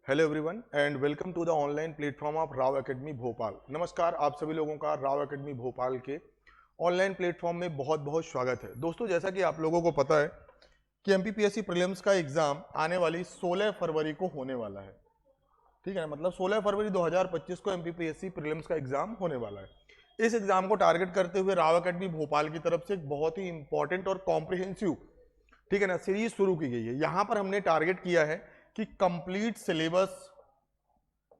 Hello everyone and welcome to the online platform of Rao academy Bhopal. नमस्कार, आप सभी लोगों का राव एकेडमी भोपाल के ऑनलाइन प्लेटफॉर्म में बहुत बहुत स्वागत है। दोस्तों, जैसा कि आप लोगों को पता है कि एमपीपीएससी प्रीलिम्स का एग्जाम आने वाली 16 फरवरी को होने वाला है। ठीक है ना, मतलब 16 फरवरी 2025 को एमपीपीएससी प्रीलिम्स का एग्जाम होने वाला है। इस एग्जाम को टारगेट करते हुए राव एकेडमी भोपाल की तरफ से एक बहुत ही इंपॉर्टेंट और कॉम्प्रिहेंसिव, ठीक है ना, सीरीज शुरू की गई है। यहां पर हमने टारगेट किया है कि कंप्लीट सिलेबस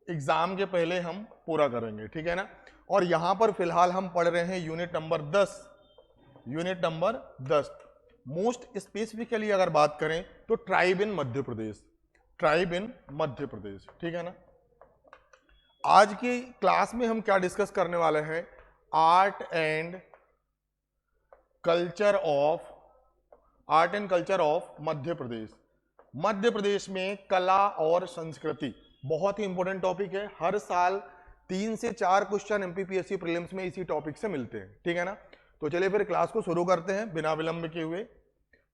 एग्जाम के पहले हम पूरा करेंगे, ठीक है ना। और यहां पर फिलहाल हम पढ़ रहे हैं यूनिट नंबर 10। मोस्ट स्पेसिफिकली अगर बात करें तो ट्राइब इन मध्य प्रदेश, ठीक है ना। आज की क्लास में हम क्या डिस्कस करने वाले हैं? Art and culture of Madhya Pradesh. Madhya Pradesh में कला और संस्कृति बहुत ही इंपॉर्टेंट टॉपिक है। हर साल 3 से 4 क्वेश्चन एमपीपीएससी प्रीलिम्स में इसी टॉपिक से मिलते हैं, ठीक है ना। तो चलिए फिर क्लास को शुरू करते हैं बिना विलंब किए हुए।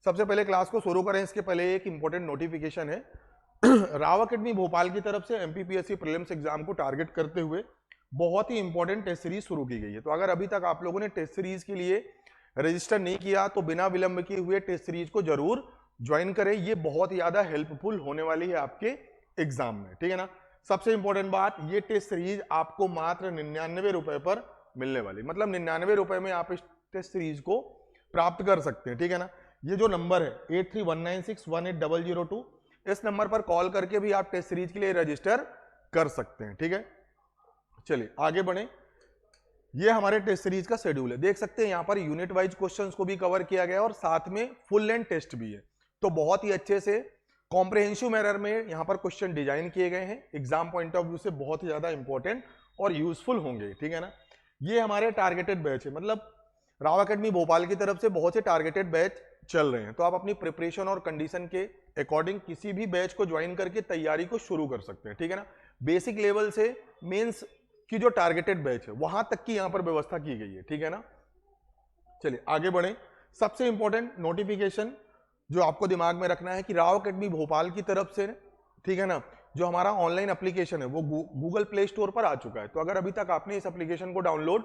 सबसे पहले क्लास को शुरू करें इसके पहले एक इंपॉर्टेंट नोटिफिकेशन है। राव एकेडमी भोपाल की तरफ से एमपीपीएससी प्रीलिम्स एग्जाम को टारगेट करते हुए बहुत ही इंपॉर्टेंट टेस्ट सीरीज शुरू की गई है। तो अगर अभी तक आप लोगों ने टेस्ट सीरीज के लिए रजिस्टर नहीं किया तो बिना विलंब किए हुए टेस्ट सीरीज को जरूर ज्वाइन करें। ये बहुत ही ज्यादा हेल्पफुल होने वाली है आपके एग्जाम में, ठीक है ना। सबसे इंपॉर्टेंट बात, ये टेस्ट सीरीज आपको मात्र 99 रुपए पर मिलने वाली, मतलब 99 रुपए में आप इस टेस्ट सीरीज को प्राप्त कर सकते हैं, ठीक है ना। ये जो नंबर है 8319618002, इस नंबर पर कॉल करके भी आप टेस्ट सीरीज के लिए रजिस्टर कर सकते हैं, ठीक है। चलिए आगे बढ़े। ये हमारे टेस्ट सीरीज का शेड्यूल है, देख सकते हैं यहाँ पर यूनिट वाइज क्वेश्चंस को भी कवर किया गया और साथ में फुल लेंथ टेस्ट भी है। तो बहुत ही अच्छे से कॉम्प्रिहेंसिव मैनर में यहाँ पर क्वेश्चन डिजाइन किए गए हैं। एग्जाम पॉइंट ऑफ व्यू से बहुत ही ज्यादा इंपॉर्टेंट और यूजफुल होंगे, ठीक है ना। ये हमारे टारगेटेड बैच है, मतलब राव एकेडमी भोपाल की तरफ से बहुत से टारगेटेड बैच चल रहे हैं। तो आप अपनी प्रिपरेशन और कंडीशन के अकॉर्डिंग किसी भी बैच को ज्वाइन करके तैयारी को शुरू कर सकते हैं, ठीक है ना। बेसिक लेवल से मेंस की जो टारगेटेड बैच है वहां तक की यहां पर व्यवस्था की गई है, ठीक है ना। चलिए आगे बढ़े। सबसे इंपॉर्टेंट नोटिफिकेशन जो आपको दिमाग में रखना है कि राव एकेडमी भोपाल की तरफ से, ठीक है ना, जो हमारा ऑनलाइन एप्लीकेशन है वो गूगल प्ले स्टोर पर आ चुका है। तो अगर अभी तक आपने इस एप्लीकेशन को डाउनलोड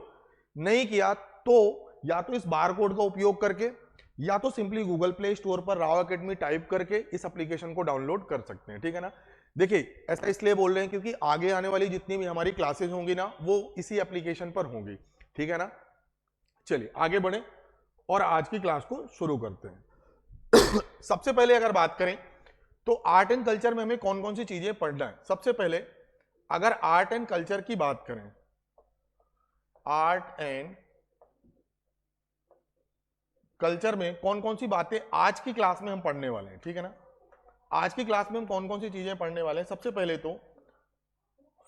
नहीं किया तो या तो इस बार कोड का उपयोग करके या तो सिंपली गूगल प्ले स्टोर पर राव एकेडमी टाइप करके इस एप्लीकेशन को डाउनलोड कर सकते हैं, ठीक है ना। देखिए ऐसा इसलिए बोल रहे हैं क्योंकि आगे आने वाली जितनी भी हमारी क्लासेस होंगी ना वो इसी एप्लीकेशन पर होंगी, ठीक है ना। चलिए आगे बढ़े और आज की क्लास को शुरू करते हैं। सबसे पहले अगर बात करें तो आर्ट एंड कल्चर में हमें कौन कौन सी चीजें पढ़ना है। सबसे पहले अगर आर्ट एंड कल्चर की बात करें, आर्ट एंड कल्चर में कौन कौन सी बातें आज की क्लास में हम पढ़ने वाले हैं, ठीक है ना। आज की क्लास में हम कौन कौन सी चीजें पढ़ने वाले हैं? सबसे पहले तो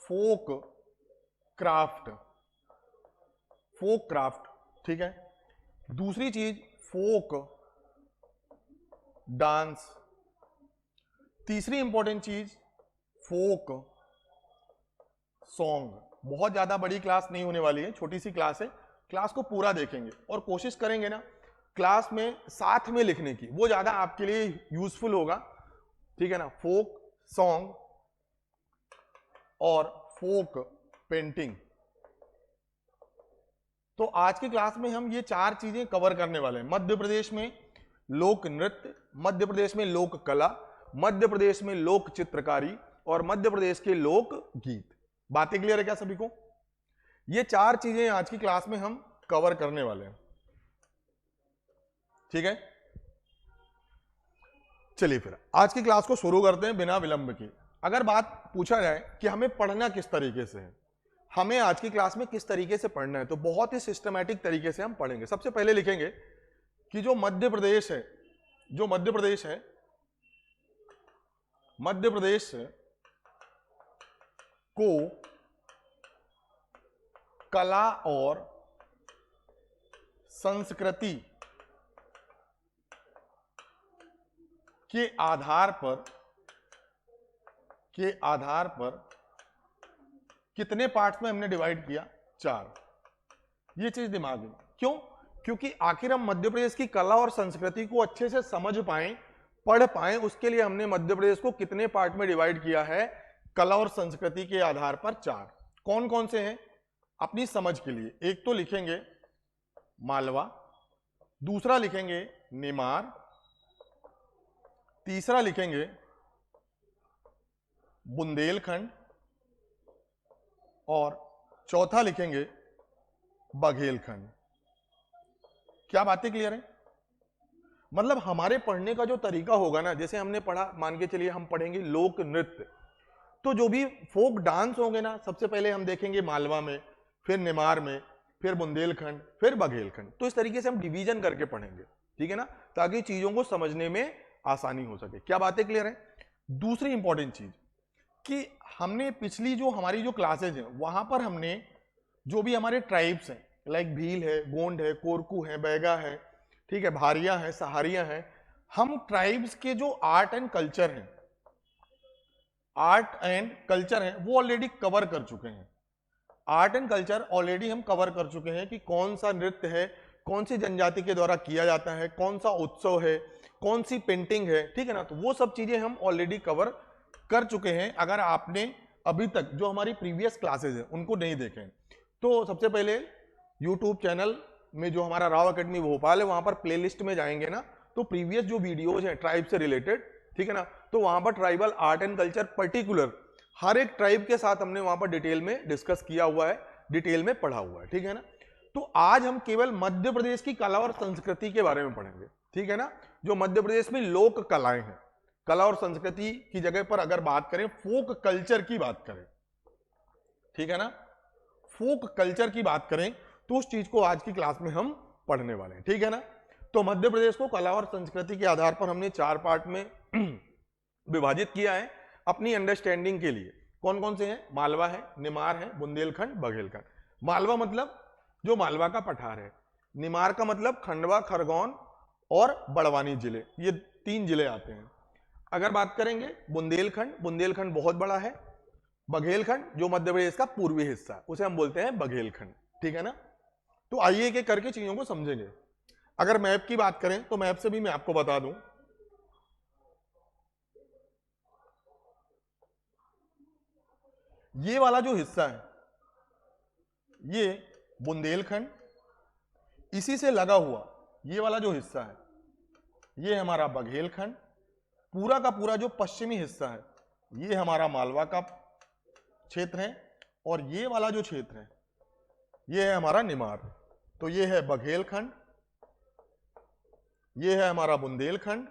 फोक क्राफ्ट, ठीक है। दूसरी चीज फोक डांस। तीसरी इंपॉर्टेंट चीज फोक सॉन्ग। बहुत ज्यादा बड़ी क्लास नहीं होने वाली है, छोटी सी क्लास है। क्लास को पूरा देखेंगे और कोशिश करेंगे ना क्लास में साथ में लिखने की, वो ज्यादा आपके लिए यूजफुल होगा, ठीक है ना। फोक सॉन्ग और फोक पेंटिंग। तो आज की क्लास में हम ये 4 चीजें कवर करने वाले हैं। मध्य प्रदेश में लोक नृत्य, मध्य प्रदेश में लोक कला, मध्य प्रदेश में लोक चित्रकारी और मध्य प्रदेश के लोक गीत। बातें क्लियर है क्या सभी को? ये 4 चीजें आज की क्लास में हम कवर करने वाले हैं, ठीक है। चलिए फिर आज की क्लास को शुरू करते हैं बिना विलंब के। अगर बात पूछा जाए कि हमें पढ़ना किस तरीके से है, हमें आज की क्लास में किस तरीके से पढ़ना है, तो बहुत ही सिस्टमैटिक तरीके से हम पढ़ेंगे। सबसे पहले लिखेंगे कि जो मध्य प्रदेश है, मध्य प्रदेश को कला और संस्कृति के आधार पर कितने पार्ट्स में हमने डिवाइड किया? 4। ये चीज दिमाग में क्यों? क्योंकि आखिर हम मध्य प्रदेश की कला और संस्कृति को अच्छे से समझ पाएं, पढ़ पाएं, उसके लिए हमने मध्य प्रदेश को कितने पार्ट में डिवाइड किया है? कला और संस्कृति के आधार पर 4। कौन कौन से हैं अपनी समझ के लिए? एक तो लिखेंगे मालवा, दूसरा लिखेंगे नेमार, तीसरा लिखेंगे बुंदेलखंड और चौथा लिखेंगे बघेलखंड। क्या बातें क्लियर है? मतलब हमारे पढ़ने का जो तरीका होगा ना, जैसे हमने पढ़ा, मान के चलिए हम पढ़ेंगे लोक नृत्य, तो जो भी फोक डांस होंगे ना, सबसे पहले हम देखेंगे मालवा में, फिर नेमार में, फिर बुंदेलखंड, फिर बघेलखंड। तो इस तरीके से हम डिवीजन करके पढ़ेंगे, ठीक है ना, ताकि चीजों को समझने में आसानी हो सके। क्या बातें क्लियर है? दूसरी इंपॉर्टेंट चीज कि हमने पिछली जो हमारी जो क्लासेज हैं वहां पर हमने जो भी हमारे ट्राइब्स हैं, लाइक भील है, गोंड है, कोरकू है, बैगा है, ठीक है, भारिया है, सहारिया है, हम ट्राइब्स के जो आर्ट एंड कल्चर हैं, आर्ट एंड कल्चर है वो ऑलरेडी कवर कर चुके हैं। आर्ट एंड कल्चर ऑलरेडी हम कवर कर चुके हैं कि कौन सा नृत्य है, कौन सी जनजाति के द्वारा किया जाता है, कौन सा उत्सव है, कौन सी पेंटिंग है, ठीक है ना। तो वो सब चीजें हम ऑलरेडी कवर कर चुके हैं। अगर आपने अभी तक जो हमारी प्रीवियस क्लासेज है उनको नहीं देखे तो सबसे पहले यूट्यूब चैनल में जो हमारा राव एकेडमी भोपाल है वहां पर प्लेलिस्ट में जाएंगे ना, तो प्रीवियस जो वीडियोज हैं ट्राइब से रिलेटेड, ठीक है ना, तो वहां पर tribal art and culture particular हर एक ट्राइब के साथ हमने वहां पर डिटेल में डिस्कस किया हुआ है, डिटेल में पढ़ा हुआ है, ठीक है ना। तो आज हम केवल मध्य प्रदेश की कला और संस्कृति के बारे में पढ़ेंगे, ठीक है ना। जो मध्य प्रदेश में लोक कलाएं हैं, कला और संस्कृति की जगह पर अगर बात करें फोक कल्चर की बात करें, ठीक है ना, फोक कल्चर की बात करें तो उस चीज को आज की क्लास में हम पढ़ने वाले हैं, ठीक है ना। तो मध्य प्रदेश को कला और संस्कृति के आधार पर हमने 4 पार्ट में विभाजित किया है अपनी अंडरस्टैंडिंग के लिए। कौन कौन से हैं? मालवा है, निमार है, बुंदेलखंड, बघेलखंड। मालवा मतलब जो मालवा का पठार है, निमार का मतलब खंडवा, खरगोन और बड़वानी जिले, ये 3 जिले आते हैं। अगर बात करेंगे बुंदेलखंड, बुंदेलखंड बहुत बड़ा है। बघेलखंड जो मध्य प्रदेश का पूर्वी हिस्सा है उसे हम बोलते हैं बघेलखंड, ठीक है ना। तो आइए एक एक करके चीजों को समझेंगे। अगर मैप की बात करें तो मैप से भी मैं आपको बता दूं, ये वाला जो हिस्सा है ये बुंदेलखंड, इसी से लगा हुआ ये वाला जो हिस्सा है ये हमारा बघेलखंड, पूरा का पूरा जो पश्चिमी हिस्सा है ये हमारा मालवा का क्षेत्र है, और ये वाला जो क्षेत्र है ये है हमारा निमार। तो ये है बघेलखंड, ये है हमारा बुंदेलखंड,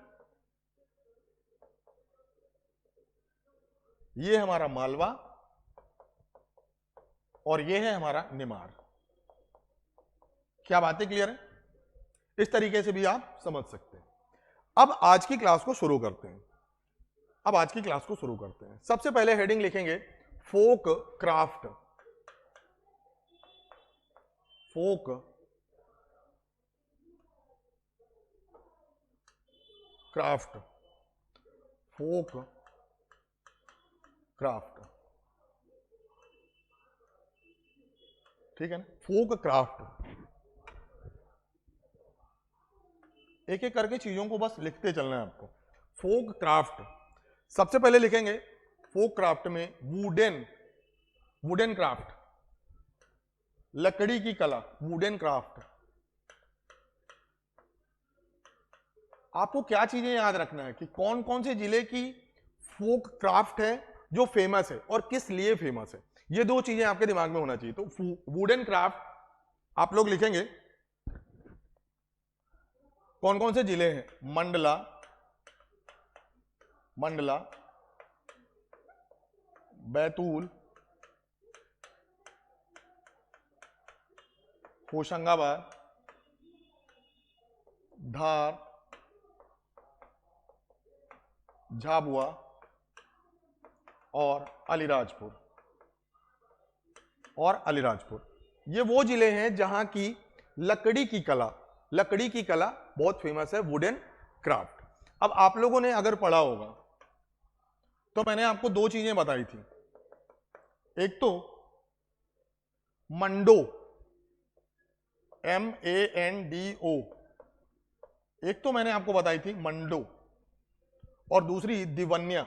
ये है हमारा मालवा और ये है हमारा निमार। क्या बातें क्लियर है? इस तरीके से भी आप समझ सकते हैं। अब आज की क्लास को शुरू करते हैं। सबसे पहले हेडिंग लिखेंगे फोक क्राफ्ट। फोक क्राफ्ट, फोक क्राफ्ट, ठीक है ना। फोक क्राफ्ट, एक एक करके चीजों को बस लिखते चलना है आपको। फोक क्राफ्ट, सबसे पहले लिखेंगे फोक क्राफ्ट में वुडन क्राफ्ट, लकड़ी की कला, वुडन क्राफ्ट। आपको क्या चीजें याद रखना है कि कौन कौन से जिले की फोक क्राफ्ट है जो फेमस है और किस लिए फेमस है, ये 2 चीजें आपके दिमाग में होना चाहिए। तो वुडन क्राफ्ट आप लोग लिखेंगे कौन कौन से जिले हैं? मंडला, बैतूल, होशंगाबाद, धार, झाबुआ और अलीराजपुर। ये वो जिले हैं जहां की लकड़ी की कला बहुत फेमस है, वुडन क्राफ्ट। अब आप लोगों ने अगर पढ़ा होगा तो मैंने आपको 2 चीजें बताई थी, एक तो मंडो, MANDO, एक तो मैंने आपको बताई थी मंडो, और दूसरी दिवन्या।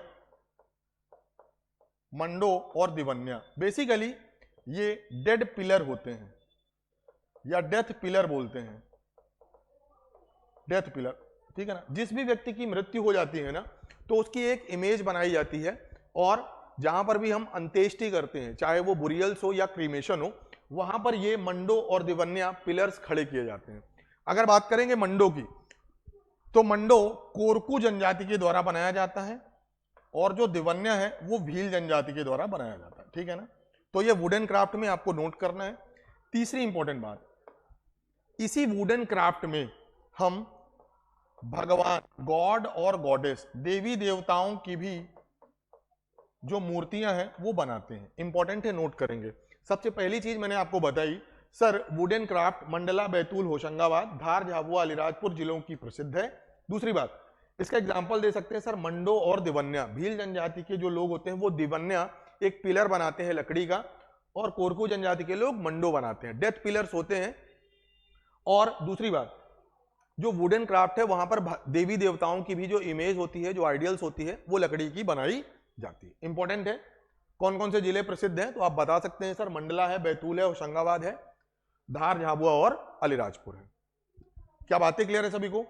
मंडो और दिवन्या। बेसिकली ये डेड पिलर होते हैं या डेथ पिलर बोलते हैं, डेथ पिलर, ठीक है ना। जिस भी व्यक्ति की मृत्यु हो जाती है ना तो उसकी एक इमेज बनाई जाती है और जहां पर भी हम अंत्येष्टि करते हैं, चाहे वो बुरियल्स हो या क्रीमेशन हो, वहां पर ये मंडो और दिवन्या पिलर्स खड़े किए जाते हैं। अगर बात करेंगे मंडो की, तो मंडो कोरकू जनजाति के द्वारा बनाया जाता है और जो दिवन्या है वो भील जनजाति के द्वारा बनाया जाता है, ठीक है ना। तो ये वुडन क्राफ्ट में आपको नोट करना है। तीसरी इंपॉर्टेंट बात, इसी वुडन क्राफ्ट में हम भगवान, गॉड और गॉडेस, देवी देवताओं की भी जो मूर्तियां हैं वो बनाते हैं। इंपॉर्टेंट है, नोट करेंगे। सबसे पहली चीज मैंने आपको बताई, sir wooden craft Mandla, Betul, Hoshangabad, Dhar, Jhabua, Alirajpur जिलों की प्रसिद्ध है। दूसरी बात, इसका एग्जाम्पल दे सकते हैं सर, मंडो और दिवन्या, भील जनजाति के जो लोग होते हैं वो दिवन्या एक पिलर बनाते हैं लकड़ी का, और कोरकू जनजाति के लोग मंडो बनाते हैं, डेथ पिलर्स होते हैं। और दूसरी बात, जो वुडन क्राफ्ट है वहां पर देवी देवताओं की भी जो इमेज होती है, जो आइडियल्स होती है, वो लकड़ी की बनाई जाती है। इंपॉर्टेंट है। कौन कौन से जिले प्रसिद्ध हैं तो आप बता सकते हैं सर, मंडला है, बैतूल है, होशंगाबाद है, धार, झाबुआ और अलीराजपुर है। क्या बातें क्लियर है सभी को?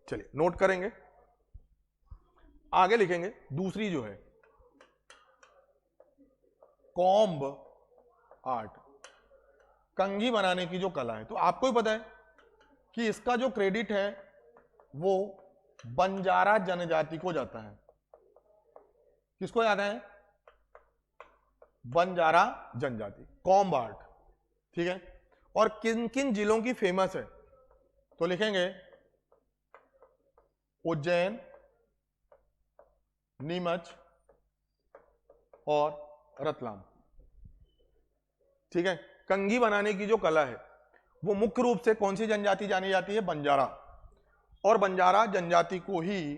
चलिए नोट करेंगे, आगे लिखेंगे। दूसरी जो है कॉम्ब आर्ट, कंघी बनाने की जो कला है, तो आपको ही पता है कि इसका जो क्रेडिट है वो बंजारा जनजाति को जाता है। किसको जाता है? बंजारा जनजाति, कॉम्ब आर्ट, ठीक है। और किन किन जिलों की फेमस है तो लिखेंगे उज्जैन, नीमच और रतलाम, ठीक है। कंघी बनाने की जो कला है वो मुख्य रूप से कौन सी जनजाति जानी जाती है? बंजारा। और बंजारा जनजाति को ही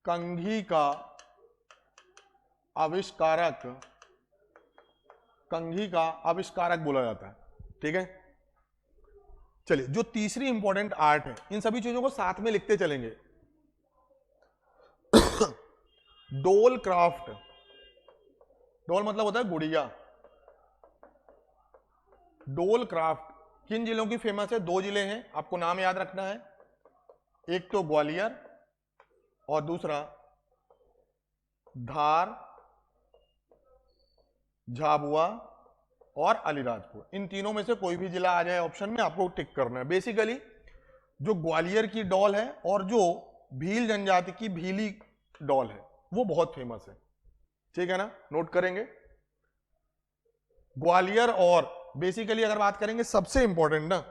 कंघी का आविष्कारक, कंघी का आविष्कारक बोला जाता है, ठीक है। चलिए, जो तीसरी इंपॉर्टेंट आर्ट है, इन सभी चीजों को साथ में लिखते चलेंगे। डोल क्राफ्ट, डोल मतलब होता है गुड़िया। डोल क्राफ्ट किन जिलों की फेमस है? 2 जिले हैं, आपको नाम याद रखना है, एक तो ग्वालियर और दूसरा धार, झाबुआ और अलीराजपुर। इन तीनों में से कोई भी जिला आ जाए ऑप्शन में, आपको टिक करना है। बेसिकली जो ग्वालियर की डॉल है और जो भील जनजाति की भीली डॉल है वो बहुत फेमस है, ठीक है ना। नोट करेंगे ग्वालियर, और बेसिकली अगर बात करेंगे सबसे इंपॉर्टेंट ना,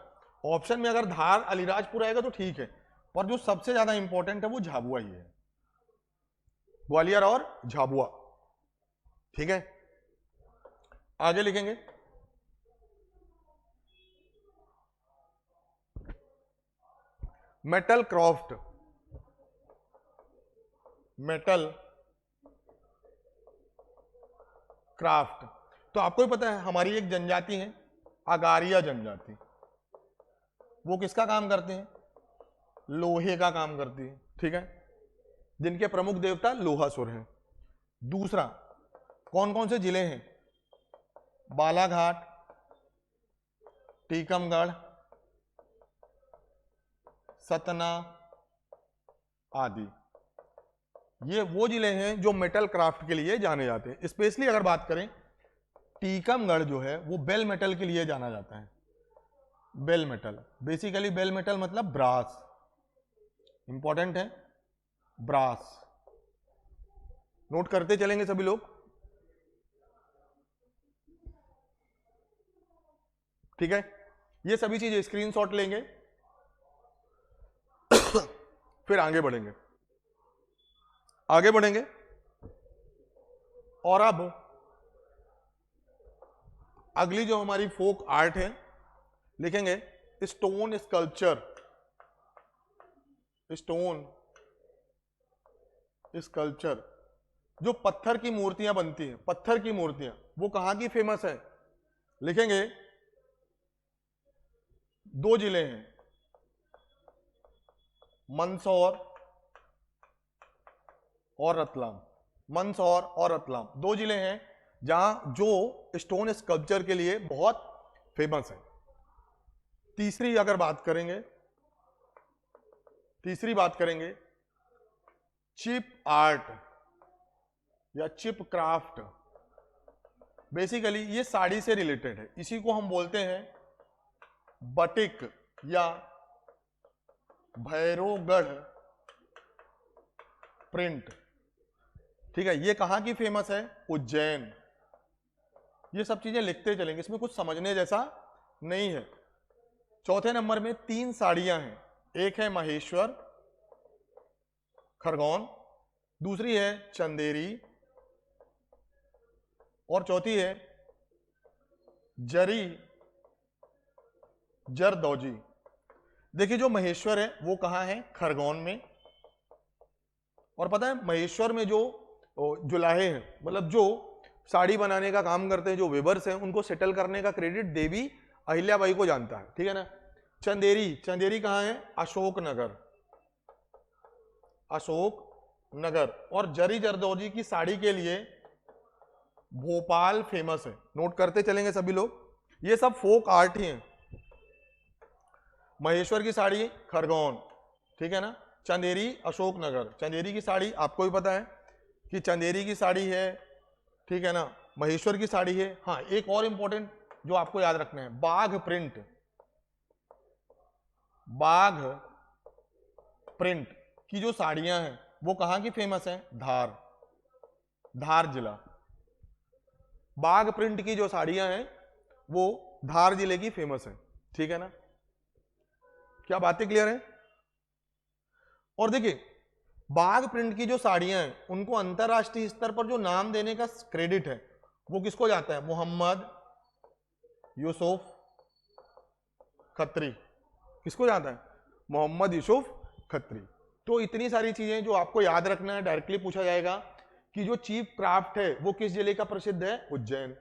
ऑप्शन में अगर धार, अलीराजपुर आएगा तो ठीक है, पर जो सबसे ज्यादा इंपॉर्टेंट है वो झाबुआ ही है, ग्वालियर और झाबुआ, ठीक है। आगे लिखेंगे मेटल क्राफ्ट, मेटल क्राफ्ट, तो आपको ही पता है हमारी एक जनजाति है अगारिया जनजाति, वो किसका काम करते हैं? लोहे का काम करती है, ठीक है, जिनके प्रमुख देवता लोहासुर हैं। दूसरा, कौन कौन से जिले हैं? बालाघाट, टीकमगढ़, सतना आदि, ये वो जिले हैं जो मेटल क्राफ्ट के लिए जाने जाते हैं। स्पेशली अगर बात करें, टीकमगढ़ जो है वो बेल मेटल के लिए जाना जाता है। Bell metal, basically bell metal मतलब ब्रास, इंपॉर्टेंट है, ब्रास। नोट करते चलेंगे सभी लोग, ठीक है। ये सभी चीजें स्क्रीनशॉट लेंगे फिर आगे बढ़ेंगे, आगे बढ़ेंगे। और अब अगली जो हमारी फोक आर्ट है, लिखेंगे स्टोन स्कल्पचर, स्टोन स्कल्पचर, जो पत्थर की मूर्तियां बनती हैं, पत्थर की मूर्तियां, वो कहां की फेमस है? लिखेंगे 2 जिले हैं, मंदसौर और रतलाम, मंदसौर और रतलाम 2 जिले हैं जहां जो स्टोन स्कल्पचर के लिए बहुत फेमस है। तीसरी बात करेंगे चिप आर्ट या चिप क्राफ्ट। बेसिकली ये साड़ी से रिलेटेड है, इसी को हम बोलते हैं बटिक या भैरवगढ़ प्रिंट। ठीक है, ये कहां की फेमस है? उज्जैन। ये सब चीजें लिखते चलेंगे, इसमें कुछ समझने जैसा नहीं है। चौथे नंबर में 3 साड़ियां हैं, एक है महेश्वर खरगोन, दूसरी है चंदेरी और चौथी है जरदौजी। देखिए जो महेश्वर है वो कहाँ है? खरगोन में। और पता है महेश्वर में जो जुलाहे हैं, मतलब जो साड़ी बनाने का काम करते हैं, जो वेबर्स हैं, उनको सेटल करने का क्रेडिट देवी अहिल्याबाई को जानता है। ठीक है ना। चंदेरी कहाँ है? अशोक नगर। और जरदौजी की साड़ी के लिए भोपाल फेमस है। नोट करते चलेंगे सभी लोग, ये सब फोक आर्ट ही हैं। महेश्वर की साड़ी खरगोन, ठीक है ना। चंदेरी अशोकनगर, चंदेरी की साड़ी आपको भी पता है कि चंदेरी की साड़ी है, ठीक है ना। महेश्वर की साड़ी है। हाँ, एक और इंपॉर्टेंट जो आपको याद रखना है, बाघ प्रिंट की जो साड़ियां हैं वो कहां की फेमस है? धार जिला। बाघ प्रिंट की जो साड़ियां हैं वो धार जिले की फेमस है। ठीक है ना। क्या बातें क्लियर है? और देखिए बाघ प्रिंट की जो साड़ियां हैं उनको अंतरराष्ट्रीय स्तर पर जो नाम देने का क्रेडिट है वो किसको जाता है? मोहम्मद यूसुफ खत्री। किसको जाता है? मोहम्मद यूसुफ खत्री। तो इतनी सारी चीजें जो आपको याद रखना है, डायरेक्टली पूछा जाएगा कि जो चीप क्राफ्ट है वो किस जिले का प्रसिद्ध है? उज्जैन।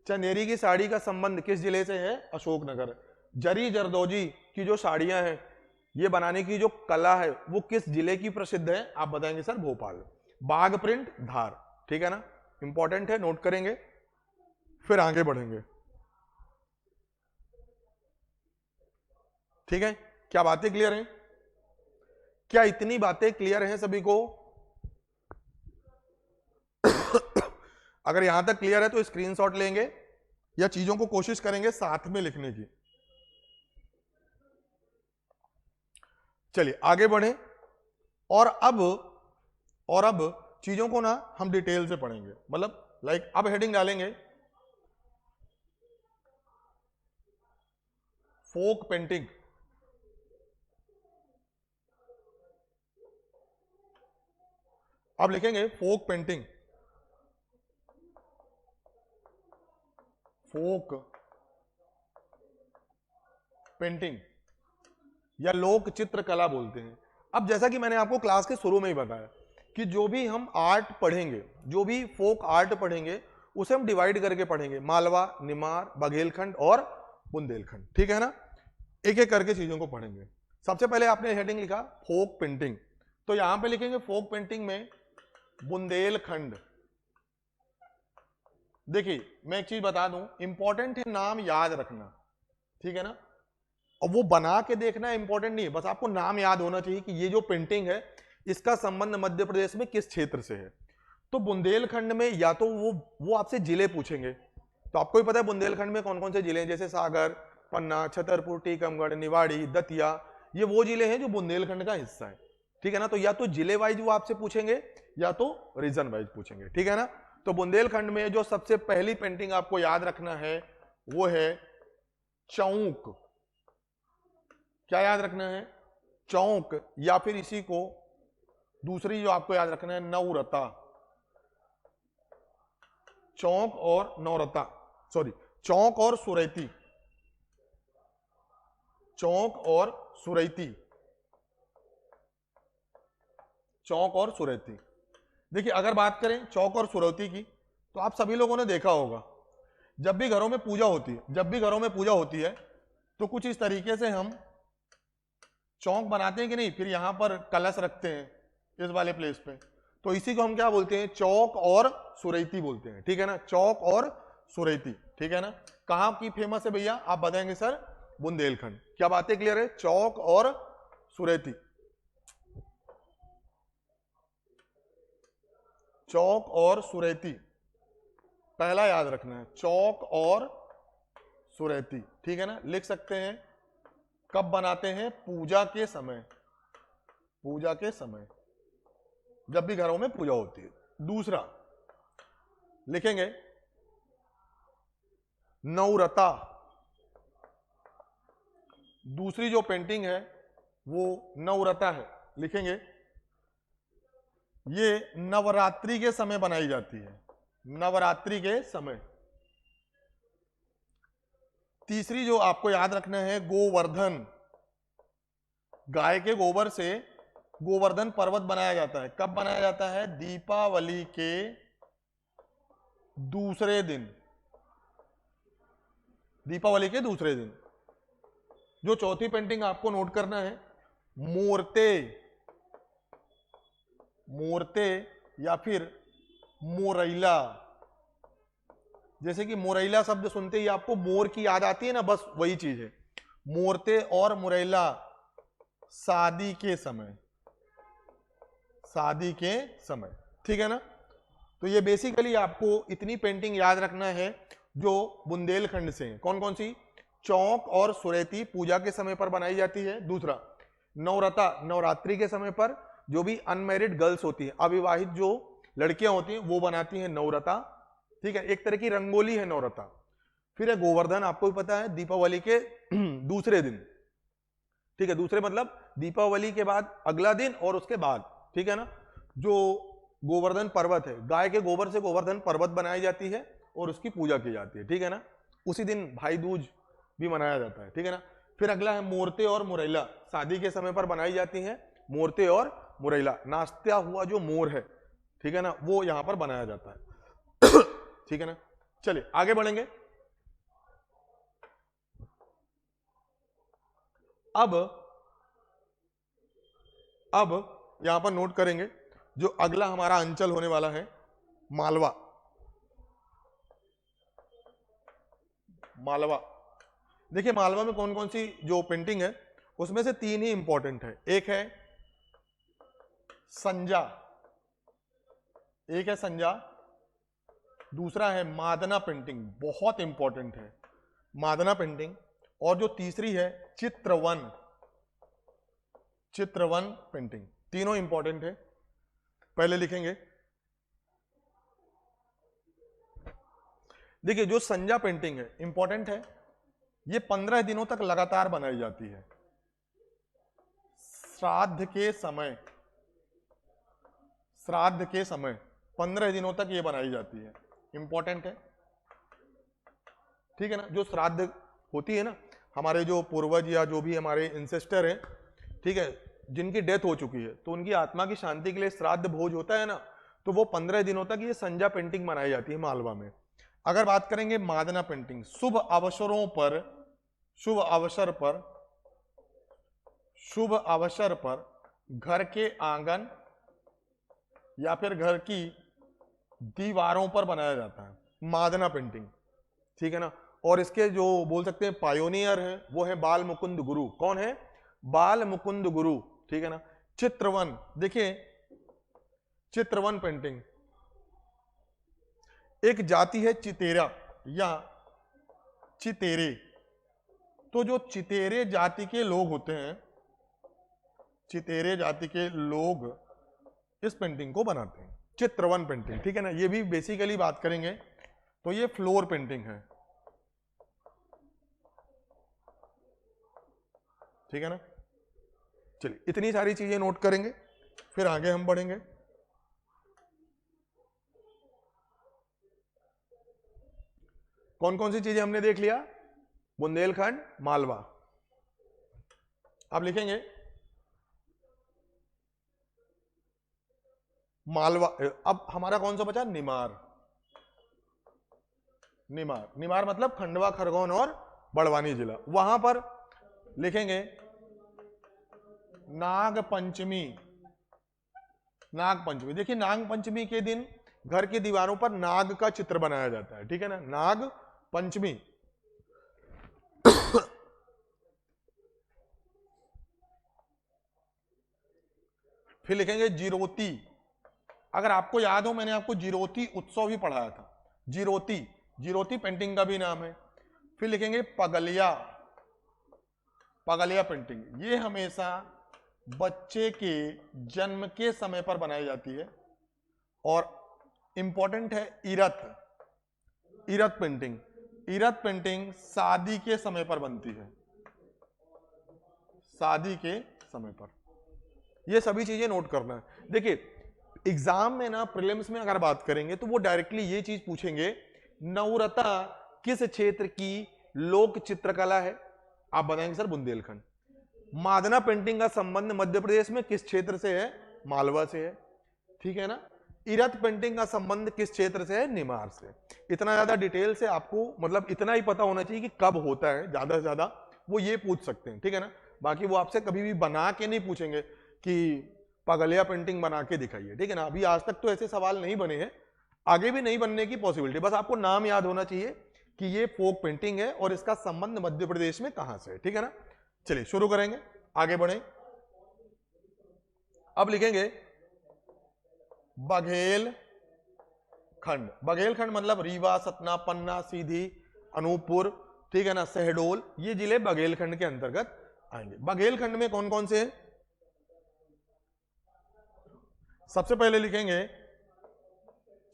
चंदेरी की साड़ी का संबंध किस जिले से है? अशोकनगर। जरदौजी की जो साड़ियां हैं, ये बनाने की जो कला है वो किस जिले की प्रसिद्ध है? आप बताएंगे सर भोपाल। बाघ प्रिंट धार। ठीक है ना, इंपॉर्टेंट है, नोट करेंगे, फिर आगे बढ़ेंगे। ठीक है, क्या बातें क्लियर हैं? क्या इतनी बातें क्लियर हैं सभी को? अगर यहां तक क्लियर है तो स्क्रीनशॉट लेंगे या चीजों को कोशिश करेंगे साथ में लिखने की। चलिए आगे बढ़े। और अब चीजों को ना हम डिटेल से पढ़ेंगे, मतलब लाइक अब हेडिंग डालेंगे फोक पेंटिंग। अब लिखेंगे फोक पेंटिंग या लोक चित्रकला बोलते हैं। अब जैसा कि मैंने आपको क्लास के शुरू में ही बताया कि जो भी हम आर्ट पढ़ेंगे, जो भी फोक आर्ट पढ़ेंगे, उसे हम डिवाइड करके पढ़ेंगे, मालवा, निमार, बघेलखंड और बुंदेलखंड। ठीक है ना, एक एक करके चीजों को पढ़ेंगे। सबसे पहले आपने हेडिंग लिखा फोक पेंटिंग, तो यहां पे लिखेंगे फोक पेंटिंग में बुंदेलखंड। देखिए मैं एक चीज बता दूं, इंपॉर्टेंट है नाम याद रखना। ठीक है ना, और वो बना के देखना इंपॉर्टेंट नहीं है, बस आपको नाम याद होना चाहिए कि ये जो पेंटिंग है इसका संबंध मध्य प्रदेश में किस क्षेत्र से है। तो बुंदेलखंड में या तो वो आपसे जिले पूछेंगे, तो आपको ही पता है बुंदेलखंड में कौन कौन से जिले हैं, जैसे सागर, पन्ना, छतरपुर, टीकमगढ़, निवाड़ी, दतिया, ये वो जिले हैं जो बुंदेलखंड का हिस्सा है। ठीक है ना, तो या तो जिले वाइज वो आपसे पूछेंगे या तो रीजन वाइज पूछेंगे। ठीक है ना, तो बुंदेलखंड में जो सबसे पहली पेंटिंग आपको याद रखना है वो है चौक। क्या याद रखना है? चौक, या फिर इसी को दूसरी जो आपको याद रखना है नवरता। चौक और नवरता, सॉरी, चौक और सुरैती, चौक और सुरैती, चौक और सुरैती। देखिए अगर बात करें चौक और सुरैती की, तो आप सभी लोगों ने देखा होगा जब भी घरों में पूजा होती है, तो कुछ इस तरीके से हम चौक बनाते हैं कि नहीं, फिर यहां पर कलश रखते हैं इस वाले प्लेस पे, तो इसी को हम क्या बोलते हैं, चौक और सुरैती बोलते हैं, ठीक है ना, चौक और सुरैती, ठीक है ना। कहां की फेमस है भैया, आप बताएंगे सर, बुंदेलखंड। क्या बातें क्लियर है, चौक और सुरैती, चौक और सुरैती, पहला याद रखना है, चौक और सुरैती, ठीक है ना। लिख सकते हैं, कब बनाते हैं, पूजा के समय, पूजा के समय, जब भी घरों में पूजा होती है। दूसरा लिखेंगे नवरता, दूसरी जो पेंटिंग है वो नवरता है, लिखेंगे ये नवरात्रि के समय बनाई जाती है, नवरात्रि के समय। तीसरी जो आपको याद रखना है, गोवर्धन, गाय के गोबर से गोवर्धन पर्वत बनाया जाता है। कब बनाया जाता है, दीपावली के दूसरे दिन, दीपावली के दूसरे दिन। जो चौथी पेंटिंग आपको नोट करना है, मूर्ते, मूर्ते या फिर मोरैला। जैसे कि मोरैला शब्द सुनते ही आपको मोर की याद आती है ना, बस वही चीज है। मूर्ते और मोरैला शादी के समय, शादी के समय, ठीक है ना। तो ये बेसिकली आपको इतनी पेंटिंग याद रखना है जो बुंदेलखंड से है। कौन कौन सी, चौक और सुरैती पूजा के समय पर बनाई जाती है। दूसरा नवरता, नवरात्रि के समय पर जो भी अनमैरिड गर्ल्स होती हैं, अविवाहित जो लड़कियां होती हैं, वो बनाती हैं नवरता, ठीक है, एक तरह की रंगोली है नवरता। फिर है गोवर्धन, आपको भी पता है, दीपावली के दूसरे दिन, ठीक है, दूसरे मतलब दीपावली के बाद अगला दिन और उसके बाद, ठीक है ना। जो गोवर्धन पर्वत है, गाय के गोबर से गोवर्धन पर्वत बनाई जाती है और उसकी पूजा की जाती है, ठीक है ना। उसी दिन भाई दूज भी मनाया जाता है, ठीक है ना। फिर अगला है मूर्ते और मुरैला, शादी के समय पर बनाई जाती है मूर्ते और मुरैला, नाचता हुआ जो मोर है, ठीक है ना, वो यहां पर बनाया जाता है ठीक है ना। चलिए आगे बढ़ेंगे। अब यहां पर नोट करेंगे, जो अगला हमारा अंचल होने वाला है मालवा, मालवा। देखिए मालवा में कौन कौन सी जो पेंटिंग है, उसमें से तीन ही इंपॉर्टेंट है। एक है संजा, एक है संजा, दूसरा है मादना पेंटिंग, बहुत इंपॉर्टेंट है मादना पेंटिंग, और जो तीसरी है चित्रवन, चित्रवन पेंटिंग। तीनों इंपॉर्टेंट है। पहले लिखेंगे, देखिए जो संजा पेंटिंग है इंपॉर्टेंट है, ये 15 दिनों तक लगातार बनाई जाती है, श्राद्ध के समय, श्राद्ध के समय 15 दिनों तक ये बनाई जाती है, इंपॉर्टेंट है, ठीक है ना। जो श्राद्ध होती है ना, हमारे जो पूर्वज या जो भी हमारे इंसेस्टर हैं, ठीक है, जिनकी डेथ हो चुकी है, तो उनकी आत्मा की शांति के लिए श्राद्ध भोज होता है ना, तो वो 15 दिनों तक ये संजा पेंटिंग बनाई जाती है मालवा में। अगर बात करेंगे मादना पेंटिंग, शुभ अवसरों पर, शुभ अवसर पर, शुभ अवसर पर घर के आंगन या फिर घर की दीवारों पर बनाया जाता है मादना पेंटिंग, ठीक है ना। और इसके जो बोल सकते हैं पायोनियर हैं, वो है बाल मुकुंद गुरु। कौन है, बाल मुकुंद गुरु, ठीक है ना। चित्रवन, देखिए चित्रवन पेंटिंग, एक जाति है चितेरा या चितेरे, तो जो चितेरे जाति के लोग होते हैं, चितेरे जाति के लोग इस पेंटिंग को बनाते हैं, चित्रवन पेंटिंग, ठीक है ना। ये भी बेसिकली बात करेंगे तो ये फ्लोर पेंटिंग है, ठीक है ना। चलिए इतनी सारी चीजें नोट करेंगे, फिर आगे हम बढ़ेंगे। कौन कौन सी चीजें हमने देख लिया, बुंदेलखंड, मालवा। अब लिखेंगे मालवा। अब हमारा कौन सा बचा, निमार, निमार, निमार मतलब खंडवा, खरगोन और बड़वानी जिला। वहां पर लिखेंगे नाग पंचमी, नाग पंचमी। देखिए नाग पंचमी के दिन घर की दीवारों पर नाग का चित्र बनाया जाता है, ठीक है ना, नाग पंचमी। फिर लिखेंगे जिरोती। अगर आपको याद हो मैंने आपको जिरोती उत्सव भी पढ़ाया था। जिरोती, जिरोती पेंटिंग का भी नाम है। फिर लिखेंगे पगलिया। पगलिया पेंटिंग ये हमेशा बच्चे के जन्म के समय पर बनाई जाती है। और इंपॉर्टेंट है इरत। इरत पेंटिंग, इरत पेंटिंग शादी के समय पर बनती है, शादी के समय पर। ये सभी चीजें नोट करना है। देखिए एग्जाम में ना प्रीलिम्स में अगर बात करेंगे तो वो डायरेक्टली ये चीज पूछेंगे, नवरता किस क्षेत्र की लोक चित्रकला है? आप बताएंगे सर बुंदेलखंड। मादना पेंटिंग का संबंध मध्य प्रदेश में किस क्षेत्र से है? मालवा से है, ठीक है ना। इरत पेंटिंग का संबंध किस क्षेत्र से है? निमार से। इतना ज्यादा डिटेल से आपको मतलब इतना ही पता होना चाहिए कि कब होता है, ज्यादा से ज्यादा वो ये पूछ सकते हैं, ठीक है ना। बाकी वो आपसे कभी भी बना के नहीं पूछेंगे कि पगलिया पेंटिंग बना के दिखाइए, ठीक है ना। अभी आज तक तो ऐसे सवाल नहीं बने हैं, आगे भी नहीं बनने की पॉसिबिलिटी। बस आपको नाम याद होना चाहिए कि ये फोक पेंटिंग है और इसका संबंध मध्य प्रदेश में कहां से है, ठीक है ना। चलिए शुरू करेंगे, आगे बढ़े। अब लिखेंगे बघेल खंड। बघेल खंड मतलब रीवा, सतना, पन्ना, सीधी, अनूपपुर, ठीक है ना, शहडोल, ये जिले बघेल खंड के अंतर्गत आएंगे। बघेल खंड में कौन कौन से हैं? सबसे पहले लिखेंगे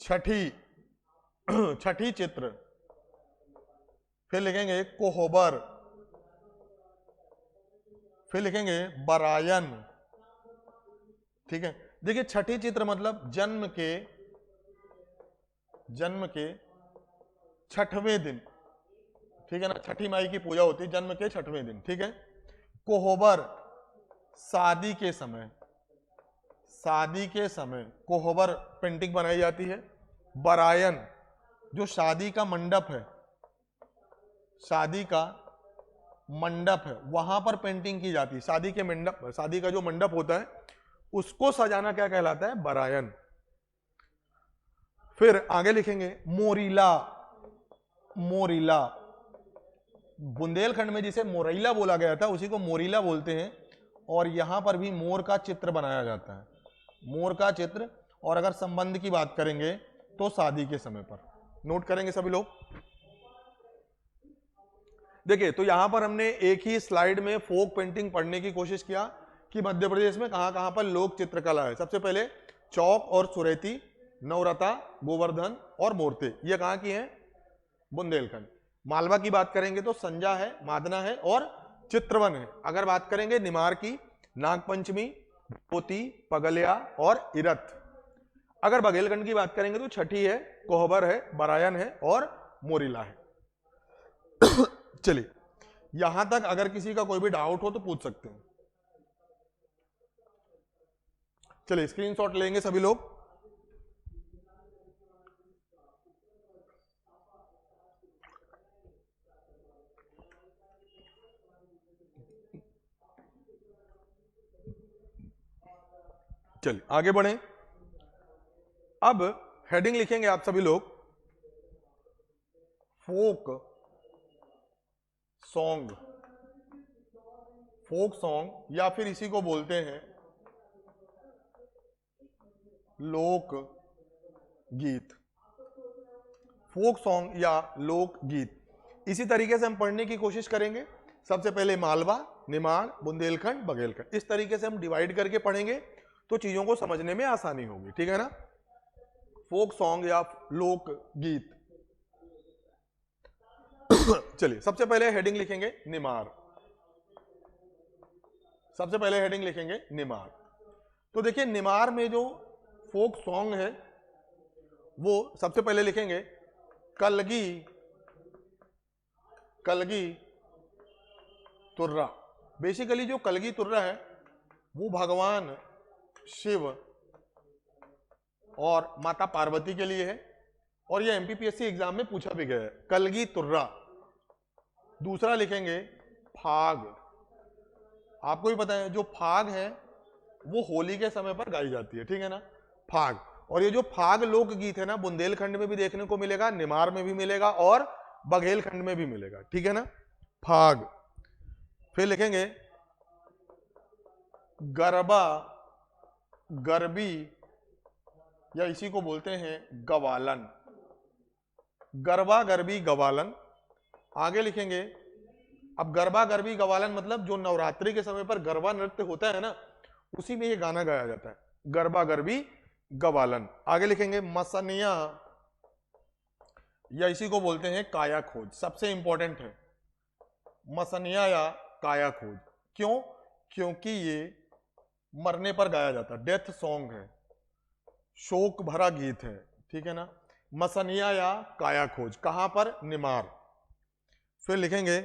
छठी, छठी चित्र। फिर लिखेंगे कोहबर। फिर लिखेंगे बरायन, ठीक है। देखिए छठी चित्र मतलब जन्म के छठवें दिन, ठीक है ना, छठी माई की पूजा होती है जन्म के छठवें दिन, ठीक है। कोहबर शादी के समय, शादी के समय कोहबर पेंटिंग बनाई जाती है। बरायन जो शादी का मंडप है, शादी का मंडप है वहां पर पेंटिंग की जाती है। शादी के मंडप, शादी का जो मंडप होता है उसको सजाना क्या कहलाता है? बरायन। फिर आगे लिखेंगे मोरीला। मोरीला बुंदेलखंड में जिसे मोरैला बोला गया था उसी को मोरीला बोलते हैं। और यहां पर भी मोर का चित्र बनाया जाता है, मोर का चित्र। और अगर संबंध की बात करेंगे तो शादी के समय पर। नोट करेंगे सभी लोग। देखिए तो यहां पर हमने एक ही स्लाइड में फोक पेंटिंग पढ़ने की कोशिश किया कि मध्य प्रदेश में कहां कहां पर लोक चित्रकला है। सबसे पहले चौक और सुरेती, नवरता, गोवर्धन और मूर्ति, ये कहां की हैं? बुंदेलखंड। मालवा की बात करेंगे तो संजा है, मादना है और चित्रवन है। अगर बात करेंगे निमार की, नागपंचमी, पोती, पगलिया और इरत। अगर बघेलखंड की बात करेंगे तो छठी है, कोहबर है, बरायन है और मोरीला है। चलिए यहां तक अगर किसी का कोई भी डाउट हो तो पूछ सकते हैं। चलिए स्क्रीनशॉट लेंगे सभी लोग। चलिए आगे बढ़ें। अब हेडिंग लिखेंगे आप सभी लोग, फोक सॉन्ग। फोक सॉन्ग या फिर इसी को बोलते हैं लोक गीत। फोक सॉन्ग या लोक गीत इसी तरीके से हम पढ़ने की कोशिश करेंगे। सबसे पहले मालवा, निमाड़, बुंदेलखंड, बघेलखंड, इस तरीके से हम डिवाइड करके पढ़ेंगे तो चीजों को समझने में आसानी होगी, ठीक है ना। फोक सॉन्ग या लोक गीत। चलिए सबसे पहले हेडिंग लिखेंगे निमाड़। सबसे पहले हेडिंग लिखेंगे निमाड़। तो देखिए निमाड़ में जो फोक सॉन्ग है वो सबसे पहले लिखेंगे कलगी, कलगी तुर्रा। बेसिकली जो कलगी तुर्रा है वो भगवान शिव और माता पार्वती के लिए है और ये एमपीपीएससी एग्जाम में पूछा भी गया है, कलगी तुर्रा। दूसरा लिखेंगे फाग। आपको भी पता है जो फाग है वो होली के समय पर गाई जाती है, ठीक है ना, फाग। और ये जो फाग लोकगीत है ना, बुंदेलखंड में भी देखने को मिलेगा, निमाड़ में भी मिलेगा और बघेलखंड में भी मिलेगा, ठीक है ना, फाग। फिर लिखेंगे गरबा, गरबी, या इसी को बोलते हैं गवालन, गरबा, गरबी, गवालन। आगे लिखेंगे, अब गरबा, गरबी, गवालन मतलब जो नवरात्रि के समय पर गरबा नृत्य होता है ना, उसी में ये गाना गाया जाता है, गरबा, गरबी, गवालन। आगे लिखेंगे मसनिया, या इसी को बोलते हैं काया खोज, सबसे इंपॉर्टेंट है मसनिया या काया खोज। क्यों? क्योंकि ये मरने पर गाया जाता है, डेथ सॉन्ग है, शोक भरा गीत है, ठीक है ना, मसनिया या काया खोज। कहां पर? निमार। फिर लिखेंगे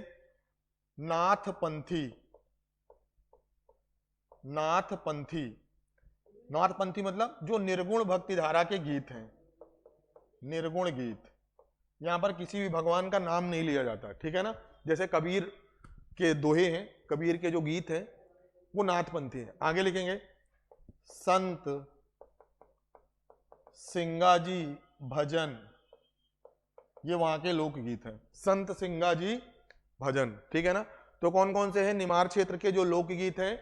नाथपंथी, नाथपंथी, नाथपंथी मतलब जो निर्गुण भक्ति धारा के गीत हैं, निर्गुण गीत, यहां पर किसी भी भगवान का नाम नहीं लिया जाता, ठीक है ना, जैसे कबीर के दोहे हैं, कबीर के जो गीत हैं वो नाथपंथी है। आगे लिखेंगे संत सिंगाजी भजन, ये वहां के लोकगीत हैं, संत सिंगाजी भजन, ठीक है ना। तो कौन कौन से हैं? निमाड़ क्षेत्र के जो लोकगीत हैं,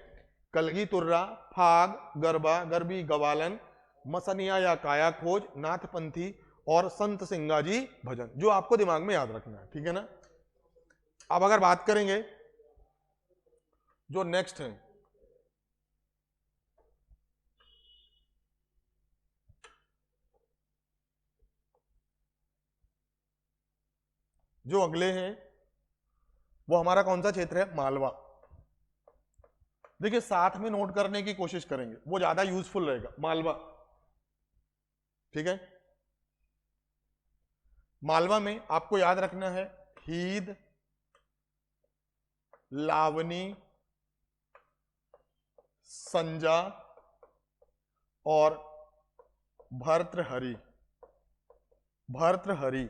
कलगी तुर्रा, फाग, गरबा, गरबी, गवालन, मसनिया या काया खोज, नाथपंथी और संत सिंगाजी भजन, जो आपको दिमाग में याद रखना है, ठीक है ना। अब अगर बात करेंगे जो नेक्स्ट है, जो अगले हैं वो हमारा कौन सा क्षेत्र है? मालवा। देखिए साथ में नोट करने की कोशिश करेंगे, वो ज्यादा यूजफुल रहेगा, मालवा, ठीक है। मालवा में आपको याद रखना है हीद, लावनी, संजा और भर्तृहरि, भर्तृहरि।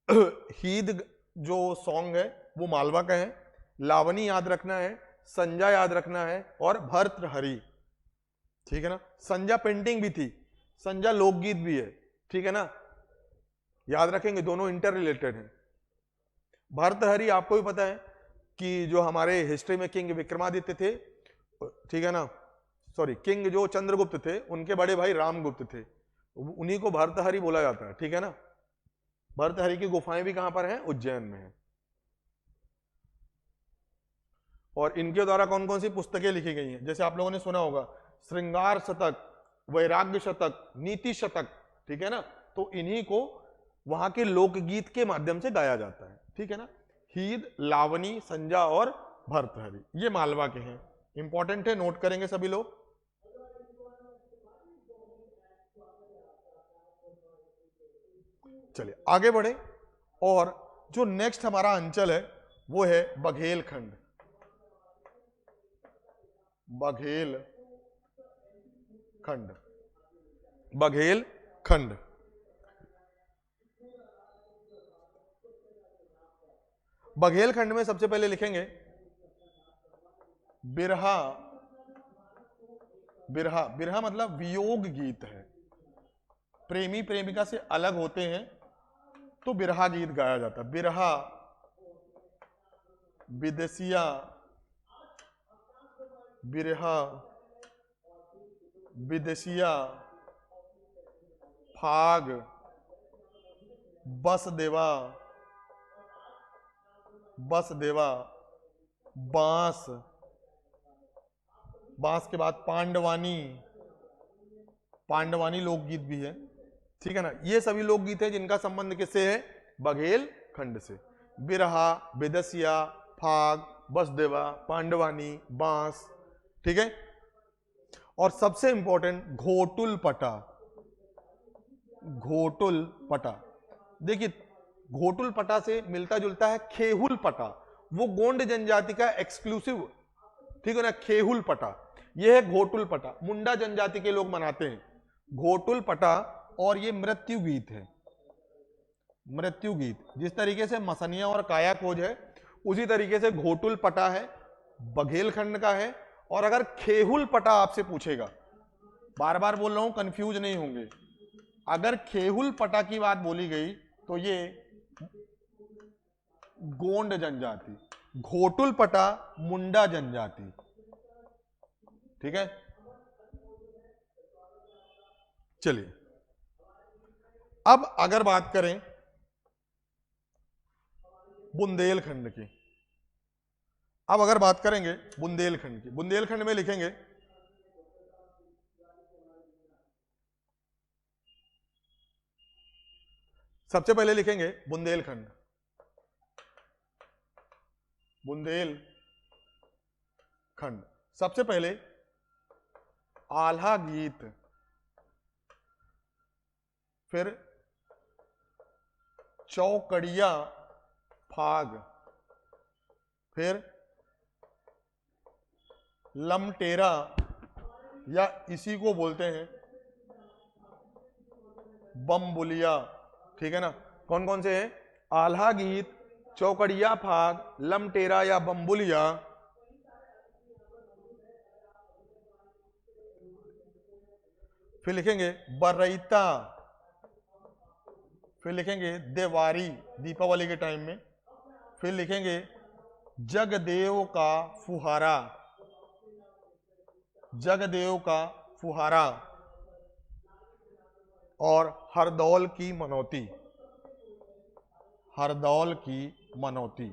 हीद जो सॉन्ग है वो मालवा का है, लावनी याद रखना है, संजा याद रखना है और भर्तृहरि, ठीक है ना। संजा पेंटिंग भी थी, संजा लोकगीत भी है, ठीक है ना, याद रखेंगे, दोनों इंटर रिलेटेड हैं। भर्तृहरि आपको भी पता है कि जो हमारे हिस्ट्री में किंग विक्रमादित्य थे, ठीक है ना, सॉरी किंग जो चंद्रगुप्त थे, उनके बड़े भाई रामगुप्त थे, उन्हीं को भर्तृहरि बोला जाता है, ठीक है ना। भर्तृहरि की गुफाएं भी कहां पर हैं? उज्जैन में है। और इनके द्वारा कौन कौन सी पुस्तकें लिखी गई हैं? जैसे आप लोगों ने सुना होगा श्रृंगार शतक, वैराग्य शतक, नीति शतक, ठीक है ना। तो इन्हीं को वहां के लोकगीत के माध्यम से गाया जाता है, ठीक है ना। हीद, लावनी, संजा और भर्तृहरि ये मालवा के हैं, इंपॉर्टेंट है, नोट करेंगे सभी लोग। चलिए आगे बढ़े, और जो नेक्स्ट हमारा अंचल है वो है बघेलखंड, बघेलखंड, बघेलखंड। बघेलखंड में सबसे पहले लिखेंगे बिरहा, बिरहा, बिरहा मतलब वियोग गीत है, प्रेमी प्रेमिका से अलग होते हैं तो बिरहा गीत गाया जाता है। बिरहा, विदेसिया, बिरहा, विदेसिया, फाग, बस देवा, बस देवा, बांस, बांस के बाद पांडवानी, पांडवानी लोकगीत भी है, ठीक है ना। ये सभी लोकगीत हैं जिनका संबंध किससे है? बघेलखंड से। बिरहा, विदेसिया, फाग, बसदेवा, पांडवानी, बांस, ठीक है। और सबसे इंपॉर्टेंट घोटुल पटा, घोटुल पटा। देखिए घोटुल पटा से मिलता जुलता है खेहुल पटा, वो गोंड जनजाति का एक्सक्लूसिव, ठीक है ना, खेहुल पटा। ये है घोटुल पटा, मुंडा जनजाति के लोग मनाते हैं घोटुल पटा। और ये मृत्यु गीत है, मृत्यु गीत। जिस तरीके से मसनिया और काया खोज है, उसी तरीके से घोटुल पटा है, बघेलखंड का है और अगर खेहुल पटा आपसे पूछेगा, बार बार बोल रहा हूं कंफ्यूज नहीं होंगे, अगर खेहुल पटा की बात बोली गई तो ये गोंड जनजाति, घोटुल पटा मुंडा जनजाति। ठीक है, चलिए अब अगर बात करें बुंदेलखंड की, अब अगर बात करेंगे बुंदेलखंड की, बुंदेलखंड में लिखेंगे सबसे पहले लिखेंगे बुंदेलखंड, बुंदेलखंड। सबसे पहले आल्हा गीत, फिर चौकड़िया फाग, फिर लमटेरा या इसी को बोलते हैं बमबुलिया। ठीक है ना, कौन कौन से हैं? आल्हा गीत, चौकड़िया फाग, लमटेरा या बमबुलिया। फिर लिखेंगे बरईता, फिर लिखेंगे देवारी दीपावली के टाइम में, फिर लिखेंगे जगदेव का फुहारा, जगदेव का फुहारा, और हरदौल की मनौती, हरदौल की मनौती।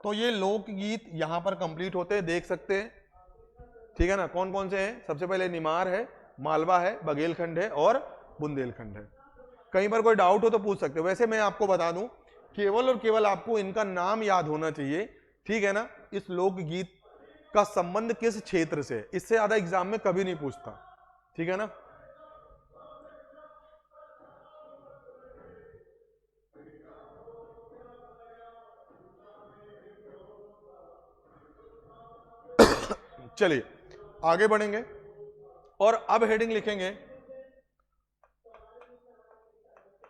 तो ये लोकगीत यहां पर कंप्लीट होते हैं, देख सकते हैं। ठीक है ना, कौन कौन से हैं? सबसे पहले निमार है, मालवा है, बघेलखंड है और बुंदेलखंड है। कहीं पर कोई डाउट हो तो पूछ सकते हो। वैसे मैं आपको बता दूं, केवल और केवल आपको इनका नाम याद होना चाहिए। ठीक है ना, इस लोकगीत का संबंध किस क्षेत्र से, इससे ज्यादा एग्जाम में कभी नहीं पूछता। ठीक है ना, चलिए आगे बढ़ेंगे और अब हेडिंग लिखेंगे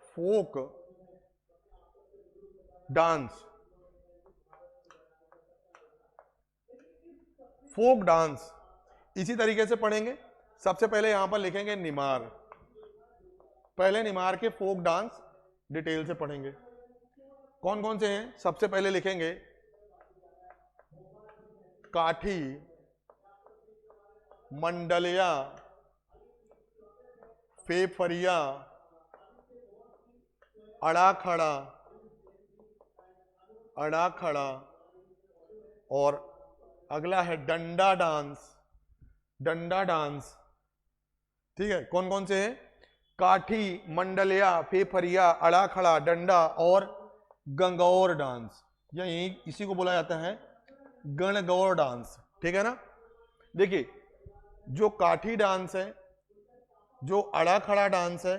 फोक डांस, फोक डांस इसी तरीके से पढ़ेंगे। सबसे पहले यहां पर लिखेंगे निमार, पहले निमार के फोक डांस डिटेल से पढ़ेंगे। कौन कौन से हैं? सबसे पहले लिखेंगे काठी, मंडलिया, फेफरिया, अड़ाखड़ा, अड़ाखड़ा, और अगला है डंडा डांस, डंडा डांस। ठीक है, कौन कौन से हैं? काठी, मंडलिया, फेफरिया, अड़ाखड़ा, डंडा और गंगौर डांस, या यही इसी को बोला जाता है गणगौर डांस। ठीक है ना, देखिए जो काठी डांस है, जो अड़ाखड़ा डांस है,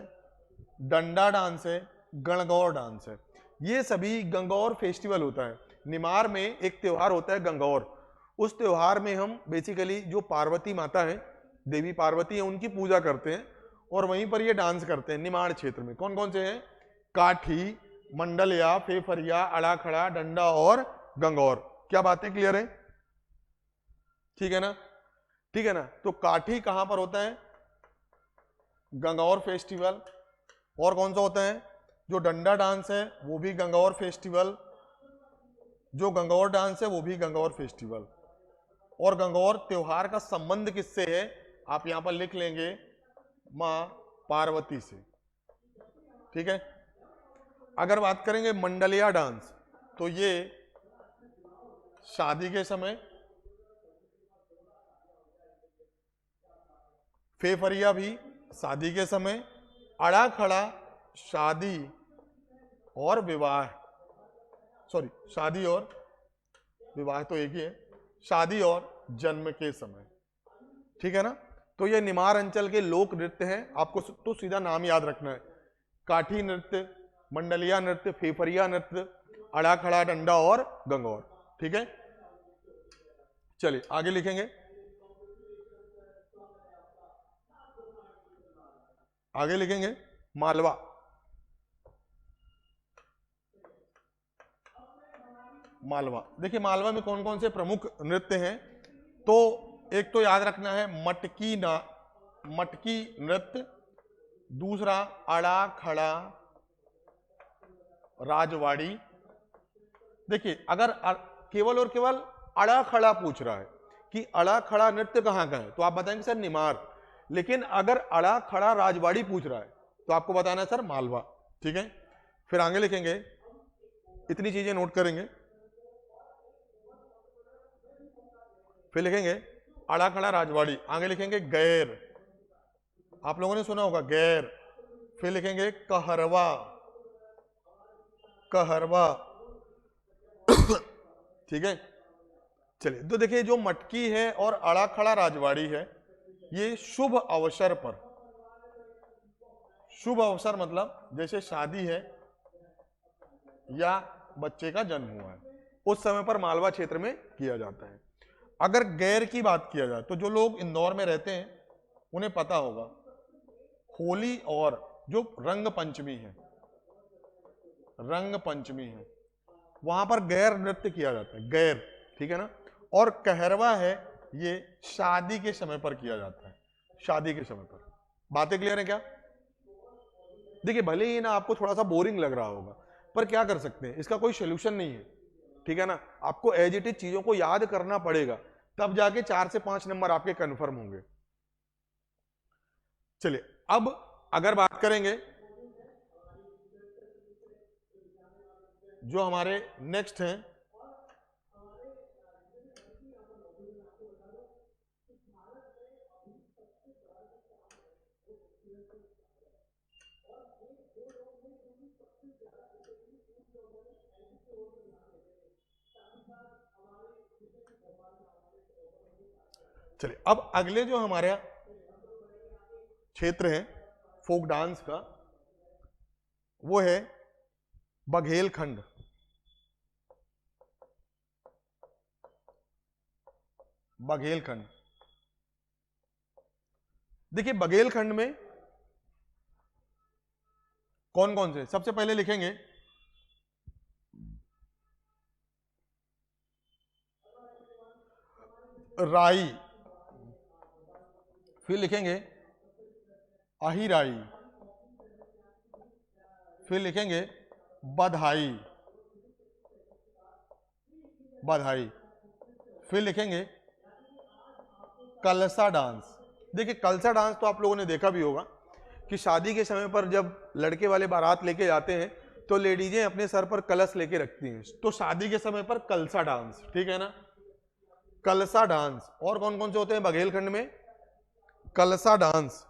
डंडा डांस है, गणगौर डांस है, ये सभी गंगौर फेस्टिवल होता है। निमार में एक त्योहार होता है गंगौर, उस त्योहार में हम बेसिकली जो पार्वती माता है, देवी पार्वती है, उनकी पूजा करते हैं और वहीं पर ये डांस करते हैं निमाड़ क्षेत्र में। कौन कौन से हैं? काठी, मंडलिया, फेफरिया, अड़ाखड़ा, डंडा और गंगौर। क्या बातें क्लियर है? ठीक है ना, ठीक है ना। तो काठी कहां पर होता है? गंगौर फेस्टिवल। और कौन सा होता है? जो डंडा डांस है वो भी गंगौर फेस्टिवल, जो गंगौर डांस है वो भी गंगौर फेस्टिवल। और गंगौर त्योहार का संबंध किससे है? आप यहां पर लिख लेंगे मां पार्वती से। ठीक है, अगर बात करेंगे मंडलिया डांस, तो ये शादी के समय, फेफरिया भी शादी के समय, अड़ाखड़ा शादी और विवाह, सॉरी शादी और विवाह तो एक ही है, शादी और जन्म के समय। ठीक है ना, तो ये निमार अंचल के लोक नृत्य हैं, आपको तो सीधा नाम याद रखना है। काठी नृत्य, मंडलिया नृत्य, फेफरिया नृत्य, अड़ाखड़ा, डंडा और गंगौर। ठीक है, चलिए आगे लिखेंगे, आगे लिखेंगे मालवा। मालवा, देखिए मालवा में कौन कौन से प्रमुख नृत्य हैं? तो एक तो याद रखना है मटकी नृत्य, दूसरा अड़ा खड़ा राजवाड़ी। देखिए अगर केवल और केवल अड़ा खड़ा पूछ रहा है कि अड़ा खड़ा नृत्य कहाँ का है, तो आप बताएंगे सर निमार। लेकिन अगर अड़ा खड़ा राजवाड़ी पूछ रहा है तो आपको बताना है सर मालवा। ठीक है, फिर आगे लिखेंगे, इतनी चीजें नोट करेंगे, फिर लिखेंगे अड़ा खड़ा राजवाड़ी, आगे लिखेंगे गैर, आप लोगों ने सुना होगा गैर, फिर लिखेंगे कहरवा, कहरवा। ठीक है, चलिए तो देखिए जो मटकी है और अड़ा खड़ा राजवाड़ी है, ये शुभ अवसर पर, शुभ अवसर मतलब जैसे शादी है या बच्चे का जन्म हुआ है, उस समय पर मालवा क्षेत्र में किया जाता है। अगर गैर की बात किया जाए तो जो लोग इंदौर में रहते हैं उन्हें पता होगा, होली और जो रंग पंचमी है, रंग पंचमी है, वहां पर गैर नृत्य किया जाता है, गैर। ठीक है ना, और कहरवा है ये शादी के समय पर किया जाता है, शादी के समय पर। बातें क्लियर है क्या? देखिए भले ही ना आपको थोड़ा सा बोरिंग लग रहा होगा, पर क्या कर सकते हैं, इसका कोई सोल्यूशन नहीं है। ठीक है ना, आपको एज इट इज चीजों को याद करना पड़ेगा, तब जाके 4 से 5 नंबर आपके कंफर्म होंगे। चलिए अब अगर बात करेंगे जो हमारे नेक्स्ट हैं, चलिए अब अगले जो हमारे क्षेत्र है फोक डांस का, वो है बघेलखंड। बघेलखंड, देखिए बघेलखंड में कौन कौन से, सबसे पहले लिखेंगे राई, फिर लिखेंगे अहिराई, फिर लिखेंगे बधाई, बधाई, फिर लिखेंगे कलसा डांस। देखिए कलसा डांस तो आप लोगों ने देखा भी होगा कि शादी के समय पर जब लड़के वाले बारात लेके जाते हैं तो लेडीजें अपने सर पर कलश लेके रखती हैं, तो शादी के समय पर कलसा डांस। ठीक है ना, कलसा डांस। और कौन कौन से होते हैं बघेलखंड में? कलसा डांस,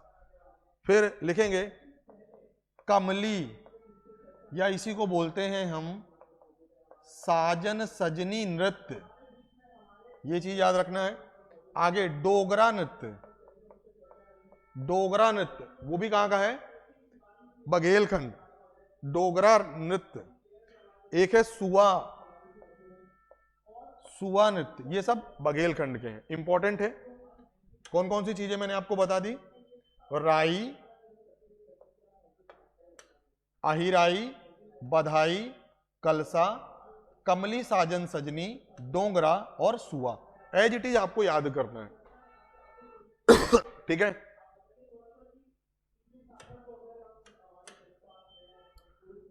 फिर लिखेंगे कमली, या इसी को बोलते हैं हम साजन सजनी नृत्य, ये चीज याद रखना है। आगे डोगरा नृत्य, डोगरा नृत्य वो भी कहां का है? बघेलखंड, डोगरा नृत्य। एक है सुआ, सुआ नृत्य, ये सब बघेलखंड के हैं, इंपॉर्टेंट है। कौन कौन सी चीजें मैंने आपको बता दी? राई, अहिराई, बधाई, कलसा, कमली साजन सजनी, डोंगरा और सुआ। एज इट इज आपको याद करना है। ठीक है,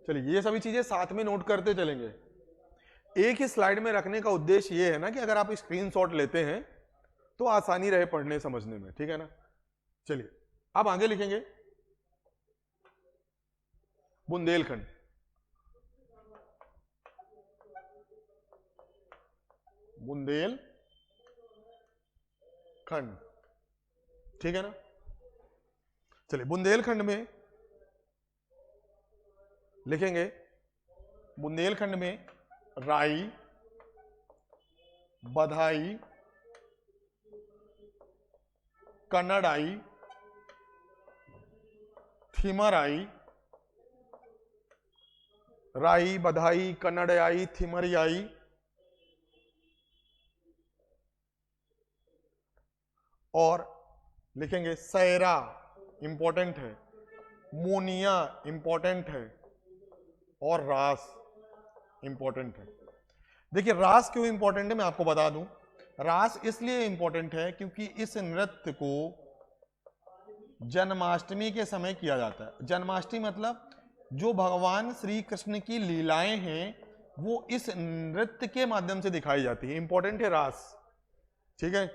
चलिए ये सभी चीजें साथ में नोट करते चलेंगे। एक ही स्लाइड में रखने का उद्देश्य ये है ना कि अगर आप स्क्रीनशॉट लेते हैं तो आसानी रहे पढ़ने समझने में। ठीक है ना, चलिए अब आगे लिखेंगे बुंदेलखंड। बुंदेलखंड, ठीक है ना। चलिए बुंदेलखंड में लिखेंगे, बुंदेलखंड में राई, बधाई, कन्नड़ाई, थिमराई, राई, बधाई, कन्नड़ाई, थिमरियाई, और लिखेंगे सैरा, इंपॉर्टेंट है, मोनिया इंपॉर्टेंट है, और रास इंपॉर्टेंट है। देखिए रास क्यों इंपॉर्टेंट है मैं आपको बता दूं, रास इसलिए इंपॉर्टेंट है क्योंकि इस नृत्य को जन्माष्टमी के समय किया जाता है। जन्माष्टमी मतलब जो भगवान श्री कृष्ण की लीलाएं हैं वो इस नृत्य के माध्यम से दिखाई जाती है। इंपॉर्टेंट है रास, ठीक है।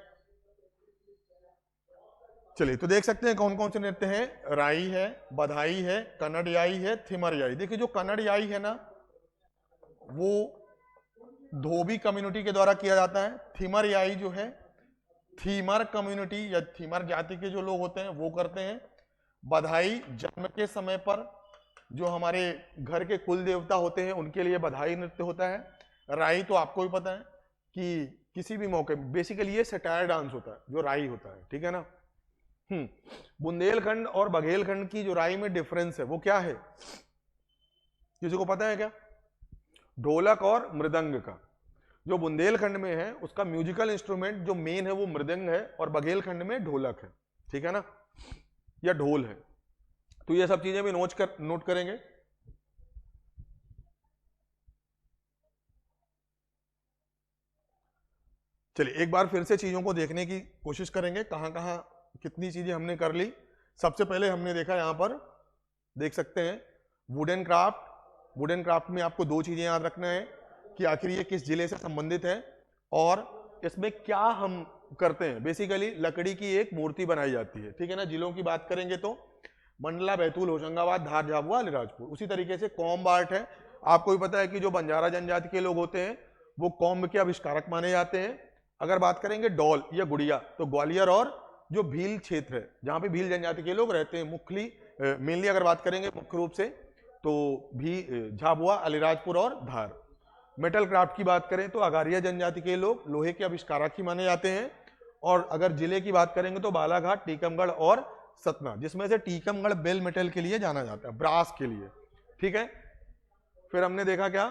चलिए तो देख सकते हैं कौन कौन से नृत्य हैं। राई है, बधाई है, कन्नड़ियाई है, थिमरियाई। देखिए जो कन्नड़ियाई है ना वो धोबी कम्युनिटी के द्वारा किया जाता है। थिमरियाई जो है थीमर कम्युनिटी या थीमर जाति के जो लोग होते हैं वो करते हैं। बधाई जन्म के समय पर जो हमारे घर के कुल देवता होते हैं उनके लिए बधाई नृत्य होता है। राई तो आपको भी पता है कि किसी भी मौके, बेसिकली ये सटायर डांस होता है जो राई होता है, ठीक है ना। बुंदेलखंड और बघेलखंड की जो राई में डिफरेंस है वो क्या है, किसी को पता है क्या? ढोलक और मृदंग का। जो बुंदेलखंड में है उसका म्यूजिकल इंस्ट्रूमेंट जो मेन है वो मृदंग है और बघेलखंड में ढोलक है, ठीक है ना, या ढोल है। तो ये सब चीजें भी नोट करेंगे। चलिए एक बार फिर से चीजों को देखने की कोशिश करेंगे, कहां कहां कितनी चीजें हमने कर ली। सबसे पहले हमने देखा यहां पर देख सकते हैं वुडन क्राफ्ट। वुडन क्राफ्ट में आपको दो चीजें याद रखना है कि आखिर ये किस जिले से संबंधित है और इसमें क्या हम करते हैं। बेसिकली लकड़ी की एक मूर्ति बनाई जाती है, ठीक है ना। जिलों की बात करेंगे तो मंडला, बैतूल, होशंगाबाद, धार, झाबुआ, अलीराजपुर। उसी तरीके से कॉम्ब आर्ट है। आपको भी पता है कि जो बंजारा जनजाति के लोग होते हैं वो कॉम्ब के आविष्कारक माने जाते हैं। अगर बात करेंगे डॉल या गुड़िया तो ग्वालियर और जो भील क्षेत्र है जहां पे भील जनजाति के लोग रहते हैं, मुख्यली मेनली अगर बात करेंगे मुख्य रूप से तो भी झाबुआ, अलीराजपुर और धार। मेटल क्राफ्ट की बात करें तो अगारिया जनजाति के लोग लोहे के आविष्कारक ही माने जाते हैं। और अगर जिले की बात करेंगे तो बालाघाट, टीकमगढ़ और सतना, जिसमें से टीकमगढ़ बेल मेटल के लिए जाना जाता है, ब्रास के लिए, ठीक है। फिर हमने देखा क्या,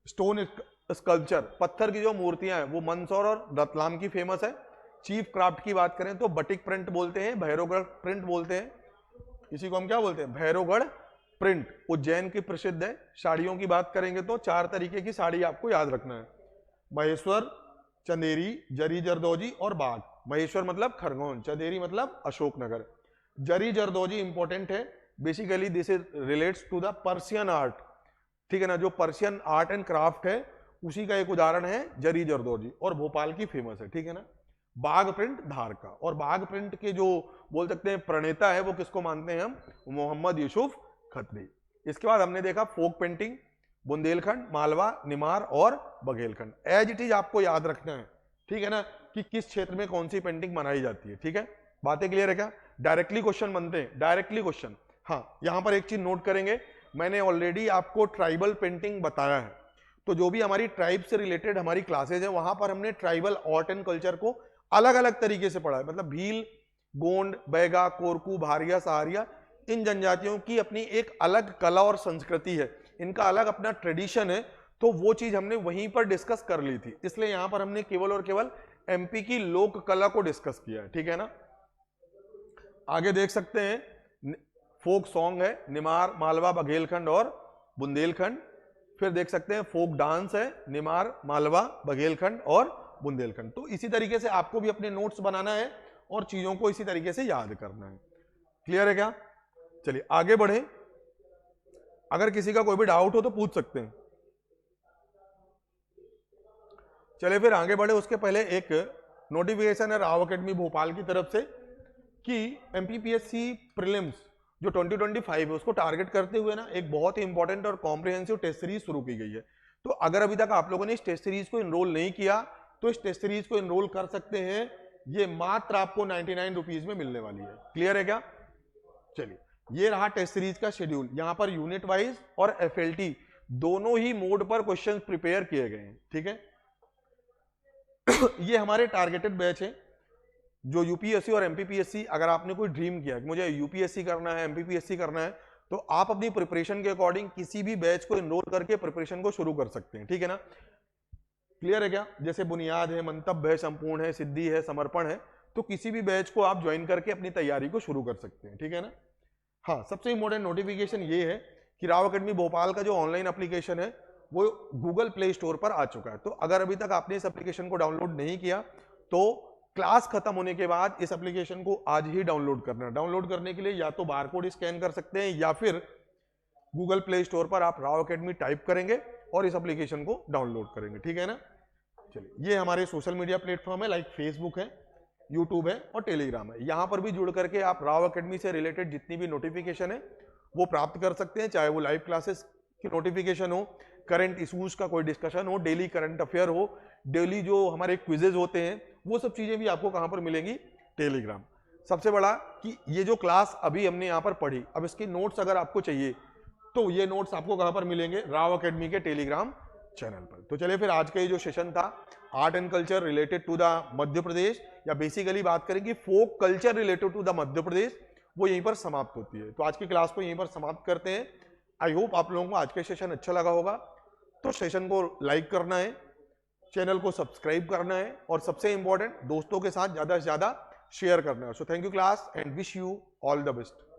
स्टोन स्कल्पचर, पत्थर की जो मूर्तियां हैं वो मंदसौर और रतलाम की फेमस है। चीफ क्राफ्ट की बात करें तो बटिक प्रिंट बोलते हैं, भैरवगढ़ प्रिंट बोलते हैं, इसी को हम क्या बोलते हैं, भैरवगढ़ प्रिंट, उज्जैन की प्रसिद्ध है। साड़ियों की बात करेंगे तो 4 तरीके की साड़ी आपको याद रखना है, महेश्वर, चंदेरी, जरी जरदोजी और बाघ। महेश्वर मतलब खरगोन, चंदेरी मतलब अशोकनगर। जरी जरदोजी इंपॉर्टेंट है, basically this is relates to the Persian art, ठीक है ना। जो पर्शियन आर्ट एंड क्राफ्ट है उसी का एक उदाहरण है जरी जरदोजी और भोपाल की फेमस है, ठीक है ना। बाघ प्रिंट धार का, और बाघ प्रिंट के जो बोल सकते हैं प्रणेता है वो किसको मानते हैं हम, मोहम्मद यूसुफ खत्री। इसके बाद हमने देखा फोक पेंटिंग, बुंदेलखंड, मालवा, निमार और बघेलखंड। एज इट इज आपको याद रखना है, ठीक है ना, कि किस क्षेत्र में कौन सी पेंटिंग बनाई जाती है, ठीक है। बातें क्लियर है क्या? डायरेक्टली क्वेश्चन बनते हैं, डायरेक्टली क्वेश्चन। हाँ, यहां पर एक चीज नोट करेंगे, मैंने ऑलरेडी आपको ट्राइबल पेंटिंग बताया है, तो जो भी हमारी ट्राइब से रिलेटेड हमारी क्लासेज है वहां पर हमने ट्राइबल आर्ट एंड कल्चर को अलग अलग तरीके से पढ़ा है। मतलब भील, गोंड, बैगा, कोरकू, भारिया, सहारिया, इन जनजातियों की अपनी एक अलग कला और संस्कृति है, इनका अलग अपना ट्रेडिशन है, तो वो चीज हमने वहीं पर डिस्कस कर ली थी। इसलिए यहां पर हमने केवल और केवल एमपी की लोक कला को डिस्कस किया है, ठीक है ना। आगे देख सकते हैं फोक सॉन्ग है, निमार, मालवा, बघेलखंड और बुंदेलखंड। फिर देख सकते हैं फोक डांस है, निमार, मालवा, बघेलखंड और बुंदेलखंड। तो इसी तरीके से आपको भी अपने नोट्स बनाना है और चीजों को इसी तरीके से याद करना है। क्लियर है क्या? चलिए आगे बढ़े, अगर किसी का कोई भी डाउट हो तो पूछ सकते हैं। चलिए फिर आगे बढ़े, उसके पहले एक नोटिफिकेशन है राव अकेडमी भोपाल की तरफ से कि एमपीपीएससी प्रीलिम्स जो 2025 है उसको टारगेट करते हुए ना एक बहुत ही इंपॉर्टेंट और कॉम्प्रिहेंसिव टेस्ट सीरीज शुरू की गई है। तो अगर अभी तक आप लोगों ने इस टेस्ट सीरीज को इनरोल नहीं किया तो इस टेस्ट सीरीज को इनरोल कर सकते हैं, ये मात्र आपको 99 रुपीज में मिलने वाली है। क्लियर है क्या? चलिए ये रहा टेस्ट सीरीज का शेड्यूल। यहां पर यूनिट वाइज और एफएलटी दोनों ही मोड पर क्वेश्चन प्रिपेयर किए गए हैं, ठीक है। ये हमारे टारगेटेड बैच है जो यूपीएससी और एमपीपीएससी, अगर आपने कोई ड्रीम किया कि मुझे यूपीएससी करना है, एमपीपीएससी करना है, तो आप अपनी प्रिपरेशन के अकॉर्डिंग किसी भी बैच को इनरोल करके प्रिपरेशन को शुरू कर सकते हैं, ठीक है ना। क्लियर है क्या? जैसे बुनियाद है, मंतव्य है, संपूर्ण है, सिद्धि है, समर्पण है, तो किसी भी बैच को आप ज्वाइन करके अपनी तैयारी को शुरू कर सकते हैं, ठीक है ना। हाँ, सबसे इंपॉर्टेंट नोटिफिकेशन ये है कि राव अकेडमी भोपाल का जो ऑनलाइन एप्लीकेशन है वो गूगल प्ले स्टोर पर आ चुका है। तो अगर अभी तक आपने इस एप्लीकेशन को डाउनलोड नहीं किया तो क्लास खत्म होने के बाद इस एप्लीकेशन को आज ही डाउनलोड करना है। डाउनलोड करने के लिए या तो बारकोड स्कैन कर सकते हैं या फिर गूगल प्ले स्टोर पर आप राव अकेडमी टाइप करेंगे और इस एप्लीकेशन को डाउनलोड करेंगे, ठीक है ना। चलिए, ये हमारे सोशल मीडिया प्लेटफॉर्म है, लाइक फेसबुक है, यूट्यूब है और टेलीग्राम है। यहां पर भी जुड़ करके आप राव अकेडमी से रिलेटेड जितनी भी नोटिफिकेशन है वो प्राप्त कर सकते हैं, चाहे वो लाइव क्लासेस की नोटिफिकेशन हो, करंट इश्यूज का कोई डिस्कशन हो, डेली करंट अफेयर हो, डेली जो हमारे क्विजेज होते हैं, वो सब चीजें भी आपको कहां पर मिलेंगी, टेलीग्राम। सबसे बड़ा कि ये जो क्लास अभी हमने यहां पर पढ़ी, अब इसके नोट्स अगर आपको चाहिए तो ये नोट्स आपको कहां पर मिलेंगे, राव अकेडमी के टेलीग्राम चैनल पर। तो चलिए फिर आज का ये जो सेशन था art and culture related to the Madhya Pradesh, या बेसिकली बात करेंगे folk culture related to the Madhya Pradesh, वो यहीं पर समाप्त होती है। तो आज की क्लास को यहीं पर समाप्त करते हैं। आई होप आप लोगों को आज का सेशन अच्छा लगा होगा। तो सेशन को लाइक करना है, चैनल को सब्सक्राइब करना है और सबसे इंपॉर्टेंट दोस्तों के साथ ज्यादा से ज्यादा शेयर करना है। So thank you class and wish you all the best.